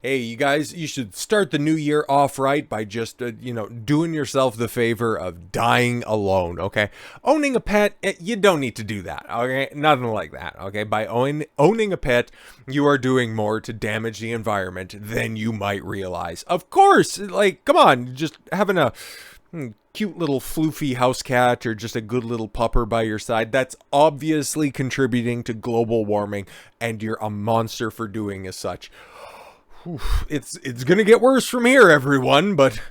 Hey, you guys, you should start the new year off right by just, doing yourself the favor of dying alone, okay? Owning a pet, you don't need to do that, okay? Nothing like that, okay? By owning a pet, you are doing more to damage the environment than you might realize. Of course, like, come on, just having a cute little floofy house cat or just a good little pupper by your side, that's obviously contributing to global warming, and you're a monster for doing as such. It's gonna get worse from here, everyone. But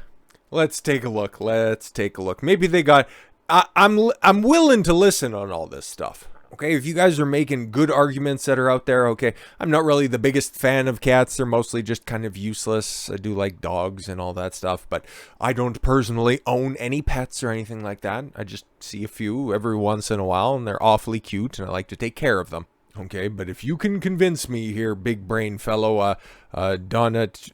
let's take a look. Let's take a look. Maybe they got. I'm willing to listen on all this stuff. Okay, if you guys are making good arguments that are out there, okay. I'm not really the biggest fan of cats. They're mostly just kind of useless. I do like dogs and all that stuff, but I don't personally own any pets or anything like that. I just see a few every once in a while, and they're awfully cute, and I like to take care of them. Okay, but if you can convince me here, big brain fellow, Mr.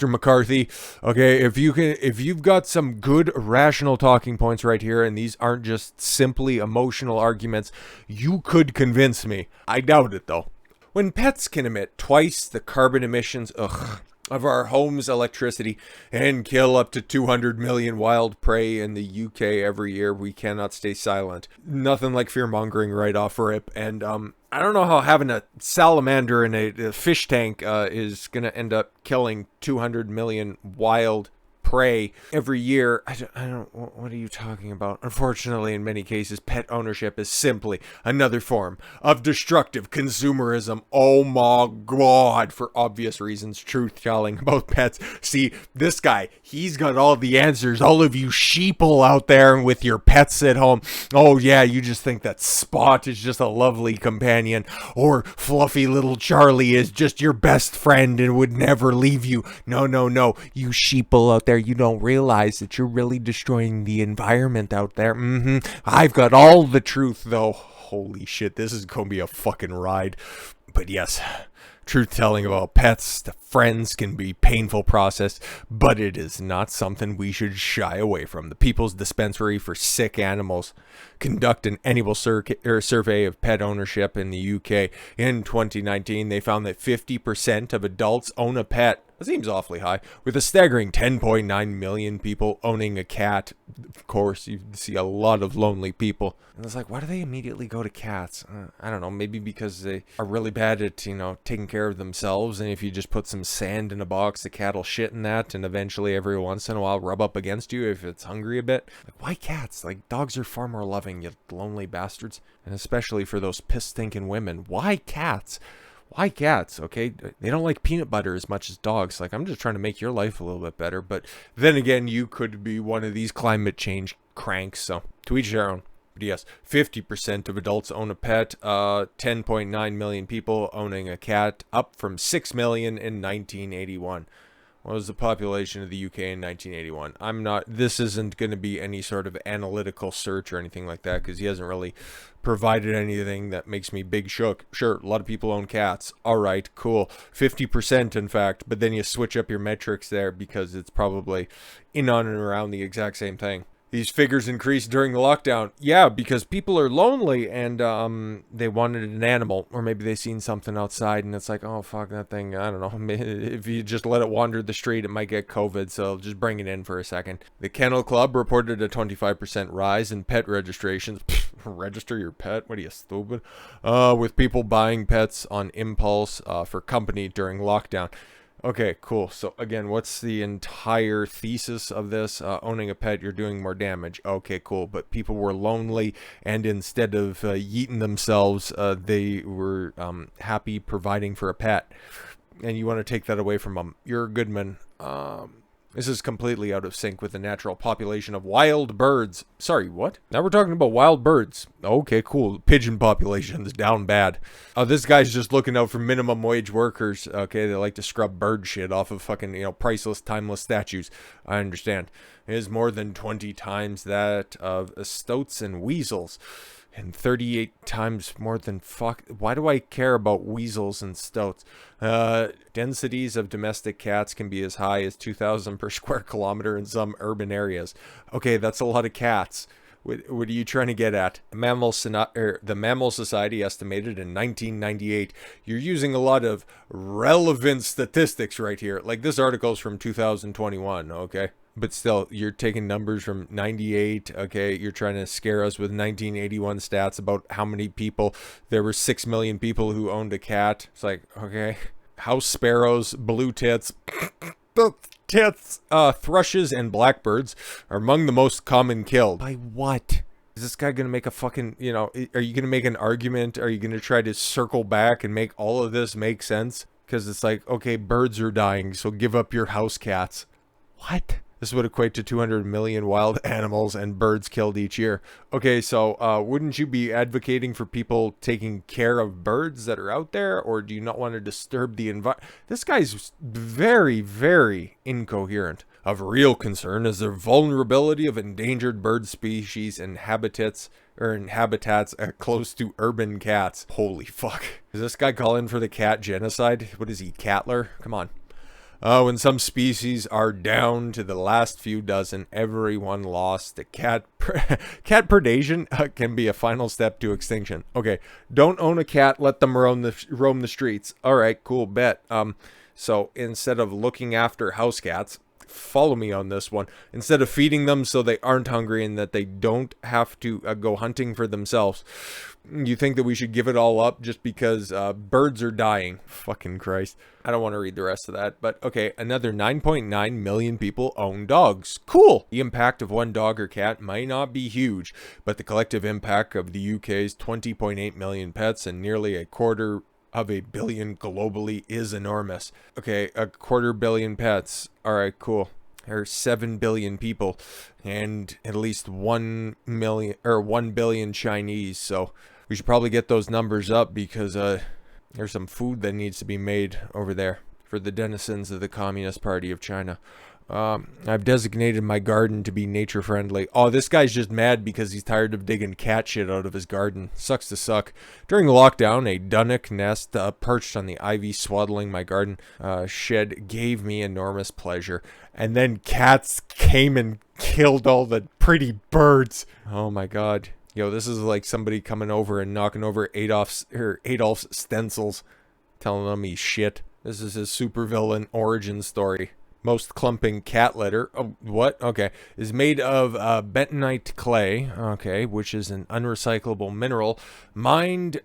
McCarthy, okay, if you've got some good rational talking points right here, and these aren't just simply emotional arguments, you could convince me. I doubt it though. When pets can emit twice the carbon emissions, of our home's electricity and kill up to 200 million wild prey in the UK every year, we cannot stay silent. Nothing like fear-mongering right off rip. And I don't know how having a salamander in a fish tank is going to end up killing 200 million wild prey every year. I don't, what are you talking about? Unfortunately, in many cases, pet ownership is simply another form of destructive consumerism. Oh my god, for obvious reasons, truth telling about pets. See, this guy, he's got all the answers. All of you sheeple out there with your pets at home. Oh yeah, you just think that Spot is just a lovely companion, or fluffy little Charlie is just your best friend and would never leave you. No, no, no. You sheeple out there, you don't realize that you're really destroying the environment out there. I've got all the truth, though. Holy shit, this is gonna be a fucking ride. But yes, truth telling about pets, the friends, can be painful process, but it is not something we should shy away from. The People's Dispensary for Sick Animals conduct an annual survey of pet ownership in the UK. In 2019, they found that 50% of adults own a pet. That seems awfully high, with a staggering 10.9 million people owning a cat. Of course, you see a lot of lonely people. And it's like, why do they immediately go to cats? I don't know, maybe because they are really bad at, taking care of themselves, and if you just put some sand in a box, the cat will shit in that, and eventually every once in a while rub up against you if it's hungry a bit. Like, why cats? Like, dogs are far more loving, you lonely bastards. And especially for those piss-stinking women. Why cats? Why cats? Okay, they don't like peanut butter as much as dogs. Like, I'm just trying to make your life a little bit better. But then again, you could be one of these climate change cranks. So to each their own. But yes, 50% of adults own a pet. 10.9 million people owning a cat, up from 6 million in 1981. What was the population of the UK in 1981? This isn't going to be any sort of analytical search or anything like that, because he hasn't really provided anything that makes me big shook. Sure, a lot of people own cats. All right, cool. 50% in fact, but then you switch up your metrics there because it's probably in on and around the exact same thing. These figures increased during the lockdown. Yeah, because people are lonely and they wanted an animal, or maybe they seen something outside and it's like, oh fuck that thing. I don't know. If you just let it wander the street, it might get COVID. So just bring it in for a second. The Kennel Club reported a 25% rise in pet registrations. Register your pet? What are you, stupid? With people buying pets on impulse for company during lockdown. Okay, cool. So again, what's the entire thesis of this? Owning a pet, you're doing more damage. Okay, cool. But people were lonely, and instead of yeeting themselves, they were happy providing for a pet. And you want to take that away from them. You're a good man. This is completely out of sync with the natural population of wild birds. Sorry, what? Now we're talking about wild birds. Okay, cool. Pigeon population's down bad. This guy's just looking out for minimum wage workers. Okay, they like to scrub bird shit off of fucking, priceless, timeless statues. I understand. It is more than 20 times that of stoats and weasels. And 38 times more than fuck. Why do I care about weasels and stoats? Densities of domestic cats can be as high as 2,000 per square kilometer in some urban areas. Okay, that's a lot of cats. What are you trying to get at? The Mammal Society estimated in 1998. You're using a lot of relevant statistics right here. Like this article's from 2021, okay? But still, you're taking numbers from 98, okay? You're trying to scare us with 1981 stats about how many people. There were 6 million people who owned a cat. It's like, okay. House sparrows, blue tits, thrushes, and blackbirds are among the most common killed. By what? Is this guy gonna make a fucking, are you gonna make an argument? Are you gonna try to circle back and make all of this make sense? Because it's like, okay, birds are dying, so give up your house cats. What? This would equate to 200 million wild animals and birds killed each year. Okay, so wouldn't you be advocating for people taking care of birds that are out there? Or do you not want to disturb the environment? This guy's very, very incoherent. Of real concern is the vulnerability of endangered bird species in habitats close to urban cats. Holy fuck. Is this guy calling for the cat genocide? What is he, Catler? Come on. When some species are down to the last few dozen, everyone lost. The cat predation can be a final step to extinction. Okay, don't own a cat. Let them roam the streets. All right, cool, bet. So instead of looking after house cats, follow me on this one. Instead of feeding them so they aren't hungry and that they don't have to go hunting for themselves, you think that we should give it all up just because birds are dying? Fucking Christ. I don't want to read the rest of that, but okay, another 9.9 million people own dogs. Cool. The impact of one dog or cat might not be huge, but the collective impact of the UK's 20.8 million pets and nearly a quarter of a billion globally is enormous. Okay, a quarter billion pets. All right, cool. There are 7 billion people and at least 1 billion Chinese. So we should probably get those numbers up because there's some food that needs to be made over there for the denizens of the Communist Party of China. I've designated my garden to be nature friendly. Oh, this guy's just mad because he's tired of digging cat shit out of his garden. Sucks to suck. During the lockdown, a dunnock nest perched on the ivy swaddling my garden shed gave me enormous pleasure. And then cats came and killed all the pretty birds. Oh my god. Yo, this is like somebody coming over and knocking over Adolf's stencils, telling him he's shit. This is his supervillain origin story. Most clumping cat litter, oh, what? Okay, is made of bentonite clay, okay, which is an unrecyclable mineral mined.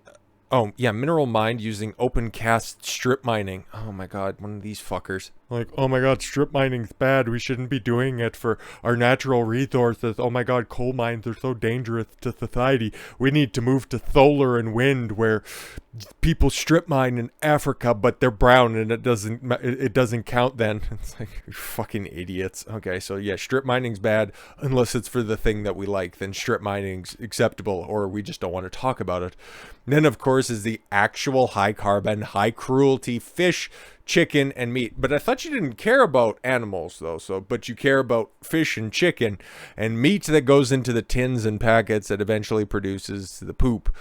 Oh, yeah, mineral mined using open cast strip mining. Oh my god, one of these fuckers. Like, oh my god, strip mining's bad. We shouldn't be doing it for our natural resources. Oh my god, coal mines are so dangerous to society. We need to move to solar and wind where people strip mine in Africa, but they're brown and it doesn't count then. It's like, you fucking idiots. Okay, so yeah, strip mining's bad unless it's for the thing that we like. Then strip mining's acceptable, or we just don't want to talk about it. Then, of course, is the actual high carbon, high cruelty fish, chicken, and meat. But I thought you didn't care about animals, though. But you care about fish and chicken and meat that goes into the tins and packets that eventually produces the poop.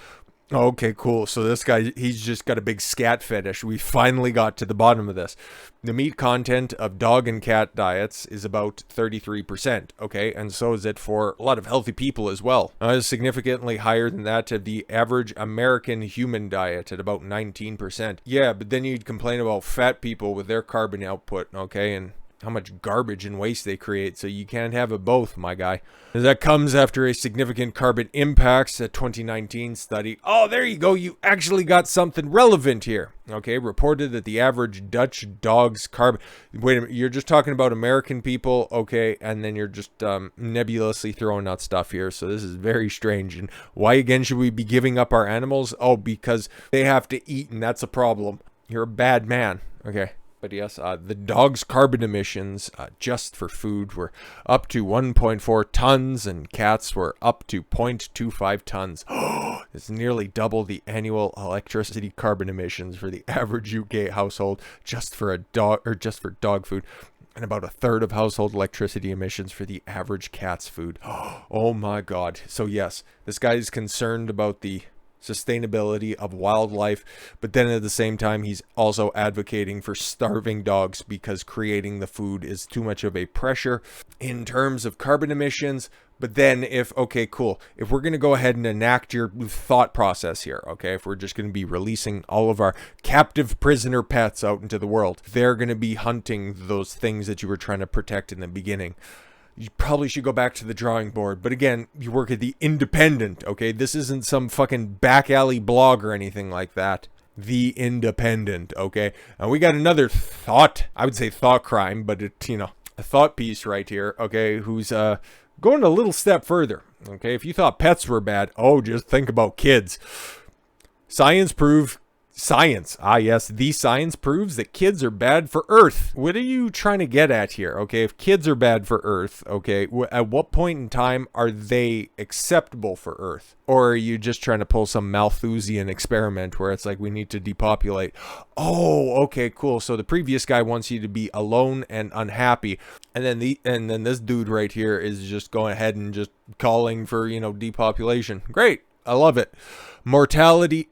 Okay, cool. So this guy, he's just got a big scat fetish. We finally got to the bottom of this. The meat content of dog and cat diets is about 33%, okay? And so is it for a lot of healthy people as well. It's significantly higher than that of the average American human diet at about 19%. Yeah, but then you'd complain about fat people with their carbon output, okay? And how much garbage and waste they create, so you can't have it both, my guy. That comes after a significant carbon impacts, a 2019 study. Oh, there you go. You actually got something relevant here. Okay, reported that the average Dutch dog's carbon... Wait a minute, you're just talking about American people, okay, and then you're just nebulously throwing out stuff here, so this is very strange. And why, again, should we be giving up our animals? Oh, because they have to eat, and that's a problem. You're a bad man. Okay. But yes, the dog's carbon emissions just for food were up to 1.4 tons and cats were up to 0.25 tons. It's nearly double the annual electricity carbon emissions for the average UK household just for dog food, and about a third of household electricity emissions for the average cat's food. Oh my god. So yes, this guy is concerned about the sustainability of wildlife, but then at the same time he's also advocating for starving dogs because creating the food is too much of a pressure in terms of carbon emissions. But then if we're going to go ahead and enact your thought process here, okay, if we're just going to be releasing all of our captive prisoner pets out into the world, they're going to be hunting those things that you were trying to protect in the beginning. You probably should go back to the drawing board. But again, you work at the Independent, okay? This isn't some fucking back alley blog or anything like that. The Independent, okay? And we got another thought crime, but it, a thought piece right here, okay, who's going a little step further, okay? If you thought pets were bad, just think about kids. The science proves that kids are bad for Earth. What are you trying to get at here, okay? If kids are bad for Earth, okay, at what point in time are they acceptable for Earth? Or are you just trying to pull some Malthusian experiment where it's like we need to depopulate? Oh, okay, cool. So the previous guy wants you to be alone and unhappy. And then this dude right here is just going ahead and just calling for, depopulation. Great. I love it. Morality.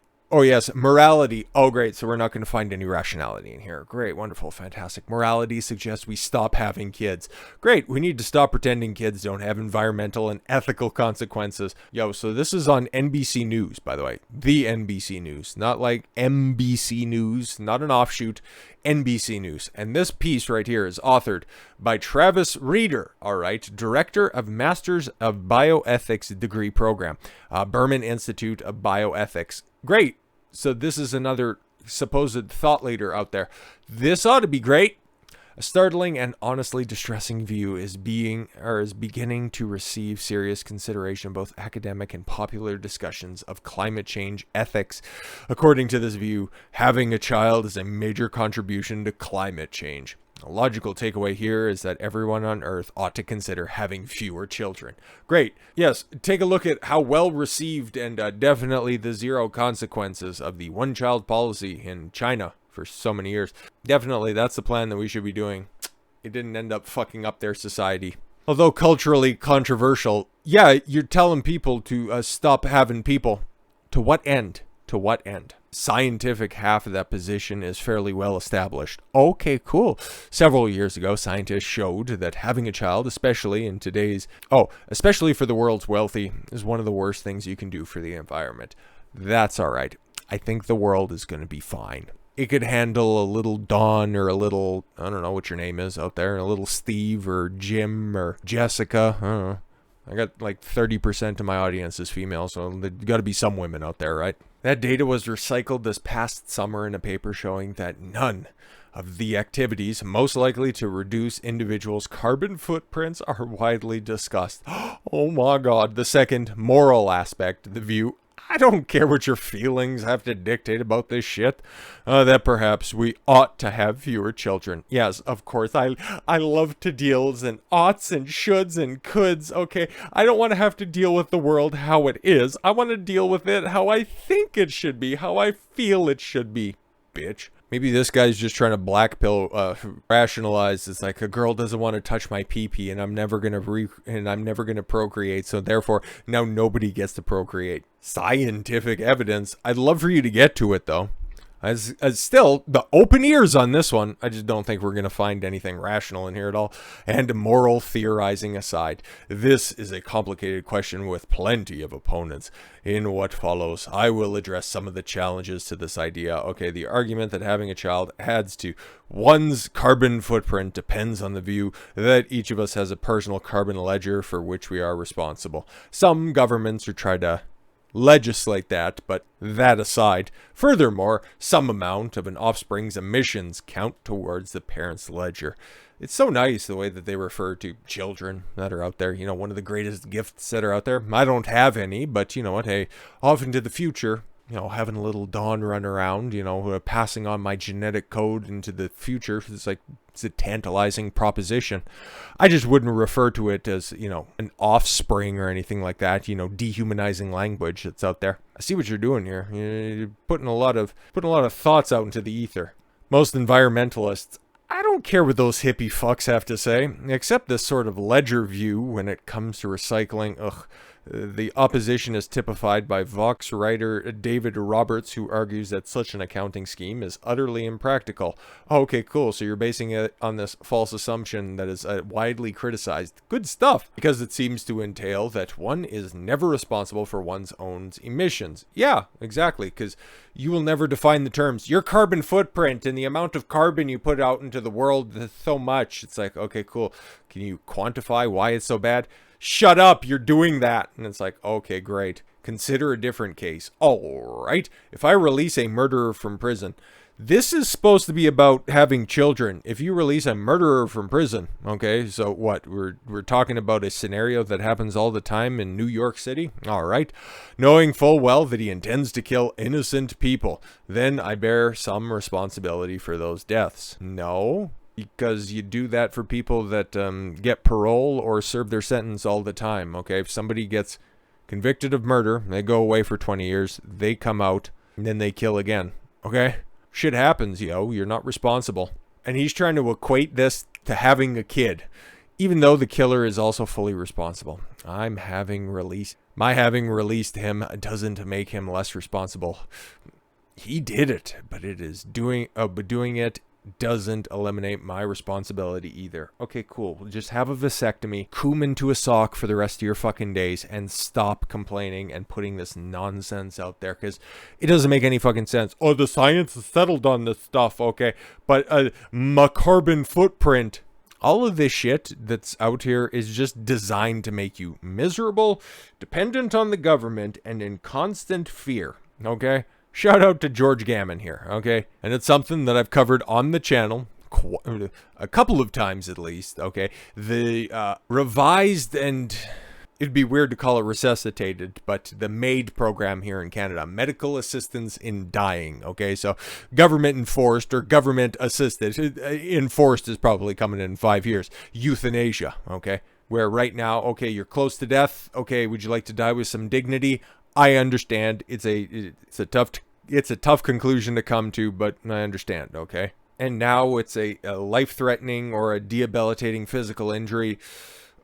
Oh, great. So we're not going to find any rationality in here. Great, wonderful, fantastic. Morality suggests we stop having kids. Great. We need to stop pretending kids don't have environmental and ethical consequences. So this is on NBC News, by the way. The NBC News. Not like MBC News, not an offshoot. NBC News. And this piece right here is authored by Travis Reeder, all right, director of Masters of Bioethics degree program, Berman Institute of Bioethics. Great. So this is another supposed thought leader out there. This ought to be great. A startling and honestly distressing view is beginning to receive serious consideration, both academic and popular discussions of climate change ethics. According to this view, having a child is a major contribution to climate change. A logical takeaway here is that everyone on Earth ought to consider having fewer children. Great. Yes, take a look at how well received and definitely the zero consequences of the one-child policy in China for so many years. Definitely, that's the plan that we should be doing. It didn't end up fucking up their society. Although culturally controversial, you're telling people to stop having people. To what end? To what end? Scientific half of that position is fairly well established. Okay, cool. Several years ago, scientists showed that having a child, especially for the world's wealthy, is one of the worst things you can do for the environment. That's all right. I think the world is going to be fine. It could handle a little Dawn or a little, I don't know what your name is out there, a little Steve or Jim or Jessica. I don't know. I got like 30% of my audience is female, so there's got to be some women out there, right? That data was recycled this past summer in a paper showing that none of the activities most likely to reduce individuals' carbon footprints are widely discussed. Oh my God. The second moral aspect, the view, I don't care what your feelings have to dictate about this shit, that perhaps we ought to have fewer children. Yes, of course, I love to deals and oughts and shoulds and coulds, okay? I don't want to have to deal with the world how it is. I want to deal with it how I think it should be, how I feel it should be, bitch. Maybe this guy's just trying to black pill, rationalize. It's like a girl doesn't want to touch my pee-pee, and I'm never gonna procreate. So therefore, now nobody gets to procreate. Scientific evidence. I'd love for you to get to it though. As still, the open ears on this one, I just don't think we're going to find anything rational in here at all. And moral theorizing aside, this is a complicated question with plenty of opponents. In what follows, I will address some of the challenges to this idea. Okay, the argument that having a child adds to one's carbon footprint depends on the view that each of us has a personal carbon ledger for which we are responsible. Some governments are trying to legislate that, but that aside, furthermore, some amount of an offspring's emissions count towards the parent's ledger. It's so nice the way that they refer to children that are out there. You know, one of the greatest gifts that are out there. I don't have any, but you know what? Hey, off into the future, you know, having a little Dawn run around, you know, passing on my genetic code into the future. It's a tantalizing proposition. I just wouldn't refer to it as, you know, an offspring or anything like that, you know, dehumanizing language that's out there. I see what you're doing here. You're putting a lot of thoughts out into the ether. Most environmentalists, I don't care what those hippie fucks have to say, except this sort of ledger view when it comes to recycling. Ugh, The opposition is typified by Vox writer David Roberts, who argues that such an accounting scheme is utterly impractical. Okay, cool. So you're basing it on this false assumption that is widely criticized. Good stuff, because it seems to entail that one is never responsible for one's own emissions. Yeah, exactly, because you will never define the terms. Your carbon footprint and the amount of carbon you put out into the world is so much. It's like, okay, cool. Can you quantify why it's so bad? Shut up, you're doing that. And it's like, okay, great. Consider a different case. All right. If I release a murderer from prison, this is supposed to be about having children. If you release a murderer from prison, okay, so what? We're talking about a scenario that happens all the time in New York City? All right. Knowing full well that he intends to kill innocent people, then I bear some responsibility for those deaths. No. Because you do that for people that get parole or serve their sentence all the time, okay? If somebody gets convicted of murder, they go away for 20 years, they come out, and then they kill again, okay? Shit happens, yo. You're not responsible. And he's trying to equate this to having a kid, even though the killer is also fully responsible. My having released him doesn't make him less responsible. He did it, but doing it doesn't eliminate my responsibility either. Okay, cool. Just have a vasectomy, coom into a sock for the rest of your fucking days, and stop complaining and putting this nonsense out there, because it doesn't make any fucking sense. Oh, the science is settled on this stuff, okay, but my carbon footprint. All of this shit that's out here is just designed to make you miserable, dependent on the government, and in constant fear, okay? Shout out to George Gammon here, okay? And it's something that I've covered on the channel a couple of times at least, okay? The revised, and it'd be weird to call it resuscitated, but the MAID program here in Canada, medical assistance in dying, okay? So government enforced or government assisted, enforced is probably coming in 5 years. Euthanasia, okay? Where right now, okay, you're close to death, okay, would you like to die with some dignity? I understand it's a tough conclusion to come to, but I understand, okay? And now it's a life-threatening or a debilitating physical injury.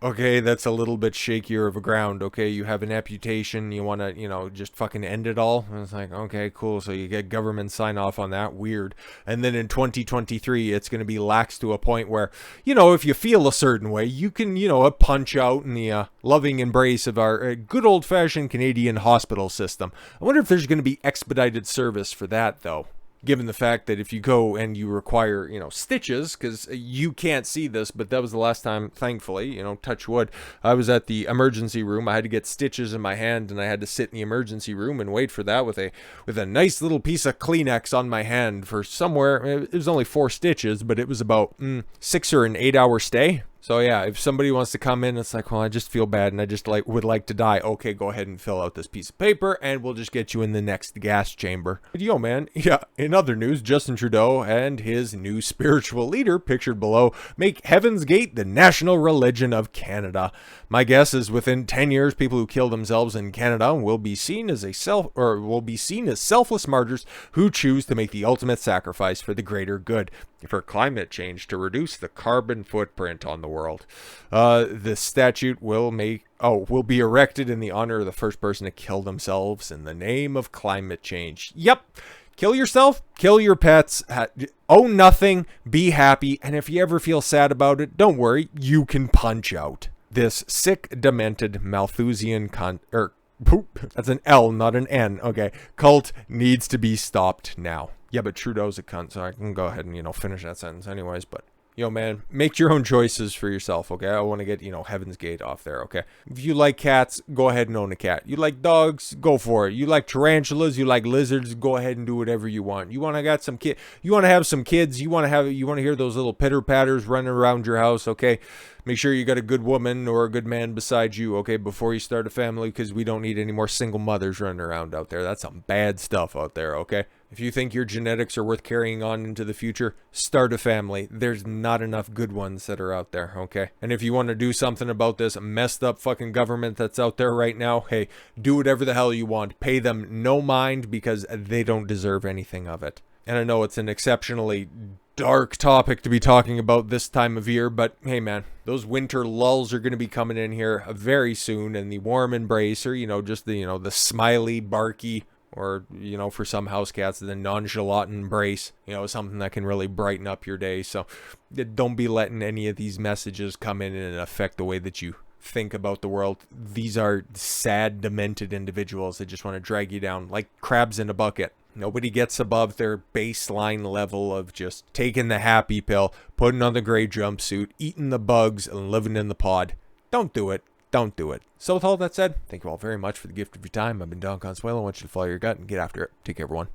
Okay, that's a little bit shakier of a ground, okay? You have an amputation, you want to, just fucking end it all? And it's like, okay, cool, so you get government sign-off on that, weird. And then in 2023, it's going to be lax to a point where, if you feel a certain way, you can, punch out in the loving embrace of our good old-fashioned Canadian hospital system. I wonder if there's going to be expedited service for that, though. Given the fact that if you go and you require, stitches, because you can't see this, but that was the last time, thankfully, touch wood, I was at the emergency room. I had to get stitches in my hand, and I had to sit in the emergency room and wait for that with a nice little piece of Kleenex on my hand for somewhere. It was only 4 stitches, but it was about 6 or an 8 hour stay. So yeah, if somebody wants to come in, it's like, well, I just feel bad and I just would like to die. Okay, go ahead and fill out this piece of paper and we'll just get you in the next gas chamber. But yo, man, yeah, in other news, Justin Trudeau and his new spiritual leader, pictured below, make Heaven's Gate the national religion of Canada. My guess is within 10 years, people who kill themselves in Canada will be seen as selfless martyrs who choose to make the ultimate sacrifice for the greater good, for climate change, to reduce the carbon footprint on the world. The statute will be erected in the honor of the first person to kill themselves in the name of climate change. Yep. Kill yourself, kill your pets, own nothing, be happy, and if you ever feel sad about it, don't worry, you can punch out. This sick, demented, Malthusian that's an L, not an N, okay, cult needs to be stopped now. Yeah, but Trudeau's a cunt, so I can go ahead and, finish that sentence anyways, but yo, man, make your own choices for yourself, okay? I want to get, Heaven's Gate off there, okay? If you like cats, go ahead and own a cat. You like dogs, go for it. You like tarantulas, you like lizards, go ahead and do whatever you want. You want to have some kids, you want to hear those little pitter-patters running around your house, okay? Make sure you got a good woman or a good man beside you, okay, before you start a family, because we don't need any more single mothers running around out there. That's some bad stuff out there, okay? If you think your genetics are worth carrying on into the future, start a family. There's not enough good ones that are out there, okay? And if you want to do something about this messed up fucking government that's out there right now, hey, do whatever the hell you want. Pay them no mind, because they don't deserve anything of it. And I know it's an exceptionally dark topic to be talking about this time of year, but hey man, those winter lulls are going to be coming in here very soon, and the warm embrace, or just the the smiley, barky, or for some house cats, the nonchalant embrace, something that can really brighten up your day. So don't be letting any of these messages come in and affect the way that you think about the world. These are sad, demented individuals that just want to drag you down like crabs in a bucket. Nobody gets above their baseline level of just taking the happy pill, putting on the gray jumpsuit, eating the bugs, and living in the pod. Don't do it. Don't do it. So with all that said, thank you all very much for the gift of your time. I've been Don Consuelo. I want you to follow your gut and get after it. Take care, everyone.